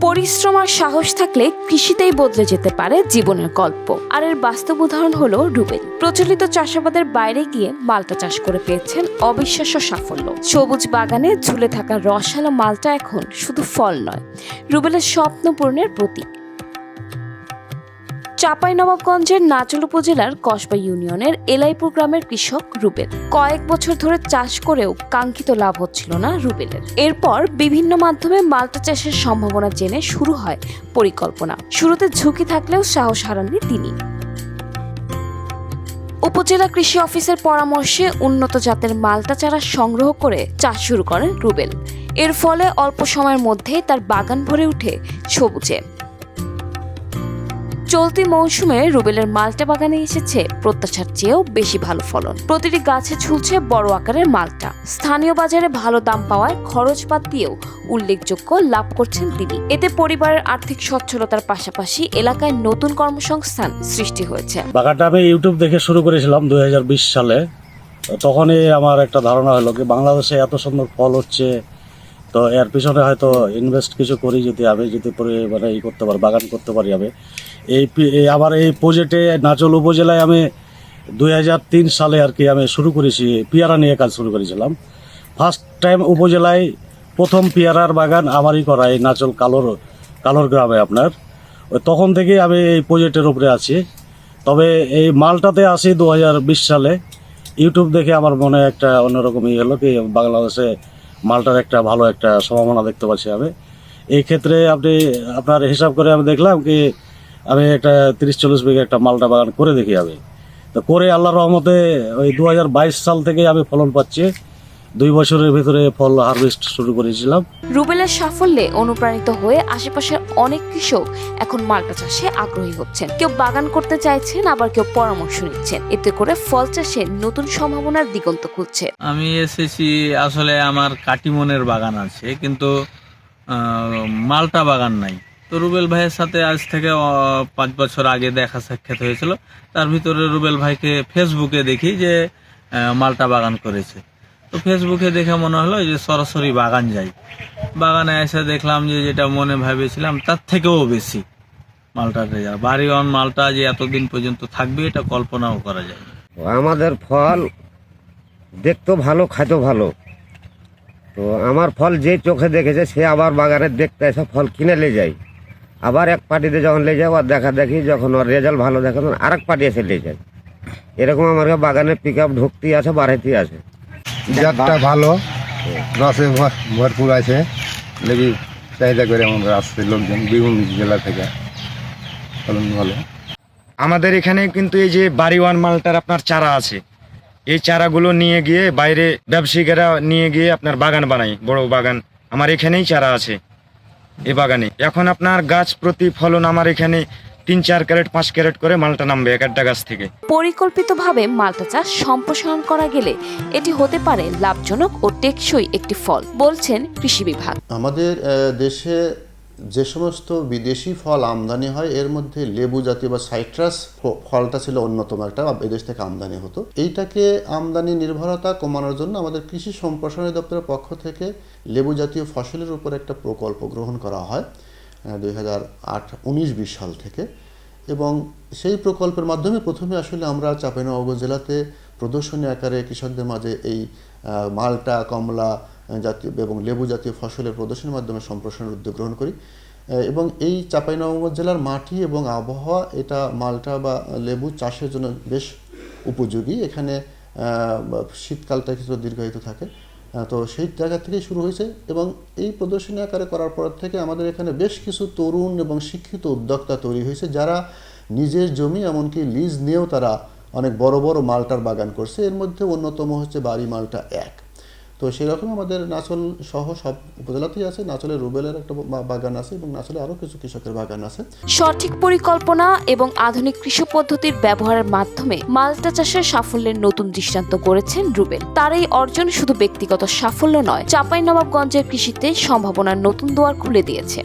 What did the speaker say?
পরিশ্রম আর সাহস থাকলে কৃষিতেই বদলে যেতে পারে জীবনের গল্প। আর এর বাস্তব উদাহরণ হলো রুবেল। প্রচলিত চাষাবাদের বাইরে গিয়ে মালটা চাষ করে পেয়েছেন অবিশ্বাস্য সাফল্য। সবুজ বাগানে ঝুলে থাকা রসালো মালটা এখন শুধু ফল নয়, রুবেলের স্বপ্ন পূরণের প্রতীক। চাঁপাইনবাবগঞ্জের নাচল উপজেলার কসবা ইউনিয়নের এলাইপুর গ্রামের কৃষক রুবেল কয়েক বছর ধরে চাষ করেও কাঙ্ক্ষিত লাভ হচ্ছিল না রুবেলের। এরপর বিভিন্ন মাধ্যমে মালটা চাষের সম্ভাবনা জেনে শুরু হয় পরিকল্পনা। শুরুতে ঝুঁকি থাকলেও সাহস হারাননি তিনি। উপজেলা কৃষি অফিসের পরামর্শে উন্নত জাতের মালটা চারা সংগ্রহ করে চাষ শুরু করেন রুবেল। এর ফলে অল্প সময়ের মধ্যেই তার বাগান ভরে ওঠে সবুজে। চলতি মৌসুমে রুবেলের মালটা বাগানে এসেছে প্রত্যাশার চেয়েও বেশি ভালো ফলন। প্রতিটি গাছে ঝুলছে বড় আকারের মালটা। স্থানীয় বাজারে ভালো দাম পাওয়ায় খরচ বাদ দিয়েও উল্লেখযোগ্য লাভ করছেন তিনি। এতে পরিবারের আর্থিক সচ্ছলতার পাশাপাশি এলাকায় নতুন কর্মসংস্থান সৃষ্টি হয়েছে। বাগানটা আমি ইউটিউব দেখে শুরু করেছিলাম 2020 সালে। তখনই আমার একটা ধারণা হলো কি বাংলাদেশে এত সুন্দর ফল হচ্ছে, তো এর পিছনে হয়তো ইনভেস্ট কিছু করি, যদি আমি মানে করতে পারি, বাগান করতে পারি। আমি আবার এই প্রজেক্টে নাচল উপজেলায় আমি 2003 সালে আর কি আমি শুরু করেছি, পেয়ারা নিয়ে কাজ শুরু করেছিলাম। ফার্স্ট টাইম উপজেলায় প্রথম পেয়ারার বাগান আমারই করা, এই নাচল কালোর গ্রামে আপনার। ওই তখন থেকেই আমি এই প্রজেক্টের উপরে আছি। তবে এই মালটাতে আসি 2020 সালে। ইউটিউব দেখে আমার মনে একটা অন্যরকম হলো কি বাংলাদেশে মালটার একটা ভালো একটা সম্ভাবনা দেখতে পাচ্ছি আমি। এই ক্ষেত্রে আপনার হিসাব করে আমি দেখলাম কি আমি একটা 30-40 বিঘা একটা মালটা বাগান করে দেখি আমি। তো করে আল্লাহর রহমতে ওই 2022 সাল থেকে আমি ফলন পাচ্ছি। 2 বছরের ভিতরে ফল হারভেস্ট শুরু করেছিলাম। রুবেলের সাফল্যে অনুপ্রাণিত হয়ে আশেপাশের অনেক কৃষক এখন মালটা চাষে আগ্রহী হচ্ছেন। কেউ বাগান করতে চাইছেন, আবার কেউ পরামর্শ নিচ্ছেন। এতে করে ফল চাষে নতুন সম্ভাবনার দিগন্ত খুলছে। আমি এসেছি, আসলে আমার কাটিমনের বাগান আছে, কিন্তু মালটা বাগান নাই। তো রুবেল ভাইয়ের সাথে আজ থেকে 5 বছর আগে দেখা সাক্ষাৎ হয়েছিল। তার ভিতরে রুবেল ভাইকে ফেসবুকে দেখি যে মালটা বাগান করেছে। তো ফেসবুকে দেখে মনে হলো যে সরাসরি বাগান যাই। বাগানে এসে দেখলাম যে যেটা মনে ভেবেছিলাম তার থেকেও বেশি মালটার রেজাল্ট। বাড়ি অন মালটা যে এতদিন পর্যন্ত থাকবে এটা কল্পনাও করা যায়। আমাদের ফল দেখতেও ভালো, খাইতেও ভালো। তো আমার ফল যে চোখে দেখেছে সে আবার বাগানে দেখতে এসে ফল কিনে নিয়ে যায়। আবার এক পার্টিতে যখন নিয়ে যায়, ওর দেখা দেখি যখন ওর রেজাল্ট ভালো দেখে তখন আরেক পার্টি এসে নিয়ে যায়। এরকম আমার বাগানে পিক আপ ঢুকতেই আছে, বাড়াইতেই আছে। জাতটা ভালো, রসে ভরপুর আছে, লেবি চাহিদা করে আমরা আসছে লোকজন বিভিন্ন জেলা থেকে। ফলন ভালো। আমাদের এখানে কিন্তু এই যে বাড়ি ওয়ান মালটার আপনার চারা আছে, এই চারাগুলো নিয়ে গিয়ে বাইরে ব্যবসায়িকেরা নিয়ে গিয়ে আপনার বাগান বানায়, বড় বাগান। আমার এখানেই চারা আছে এই বাগানে। এখন আপনার গাছ প্রতি ফলন আমার এখানে 3-4 ক্যারেট 5 ক্যারেট করে মালটা নামবে এক একটা গাছ থেকে। পরিকল্পিতভাবে মালটা চাষ সম্প্রসারণ করা গেলে এটি হতে পারে লাভজনক ও টেকসই একটি ফল, বলছেন কৃষি বিভাগ। আমাদের দেশে যে সমস্ত বিদেশি ফল আমদানি হয় এর মধ্যে লেবু জাতীয় বা সাইট্রাস ফলটা ছিল অন্যতম একটা, বিদেশ থেকে আমদানি হতো। এইটাকে আমদানি নির্ভরতা কমানোর জন্য আমাদের কৃষি সম্প্রসারণ দপ্তরের পক্ষ থেকে লেবু জাতীয় ফসলের উপর একটা প্রকল্প গ্রহণ করা হয় 2019-20 সাল থেকে। এবং সেই প্রকল্পের মাধ্যমে প্রথমে আসলে আমরা চাঁপাইনবাবগঞ্জ জেলাতে প্রদর্শনী আকারে কৃষকদের মাঝে এই মালটা, কমলা জাতীয় এবং লেবু জাতীয় ফসলের প্রদর্শনীর মাধ্যমে সম্প্রসারণের উদ্যোগ গ্রহণ করি। এবং এই চাঁপাইনবাবগঞ্জ জেলার মাটি এবং আবহাওয়া এটা মালটা বা লেবু চাষের জন্য বেশ উপযোগী। এখানে শীতকালটা কিছু দীর্ঘায়িত থাকে। তো সেই জায়গা থেকেই শুরু হয়েছে এবং এই প্রদর্শনী আকারে করার পর থেকে আমাদের এখানে বেশ কিছু তরুণ এবং শিক্ষিত উদ্যোক্তা তৈরি হয়েছে, যারা নিজের জমি এমনকি লিজ নিয়েও তারা অনেক বড় বড় মালটার বাগান করছে। এর মধ্যে অন্যতম হচ্ছে বাড়ি মালটা 1। তো সেরকম আমাদের নাচল সহ সব উপজেলাতেই আছে। নাচলে রুবেলের একটা বাগান আছে এবং নাচলে আরও কিছু কৃষকের বাগান আছে। সঠিক পরিকল্পনা এবং আধুনিক কৃষি পদ্ধতির ব্যবহারের মাধ্যমে মালটা চাষের সাফল্যের নতুন দৃষ্টান্ত গড়েছেন রুবেল। তার এই অর্জন শুধু ব্যক্তিগত সাফল্য নয়, চাঁপাইনবাবগঞ্জের কৃষিতে সম্ভাবনার নতুন দুয়ার খুলে দিয়েছে।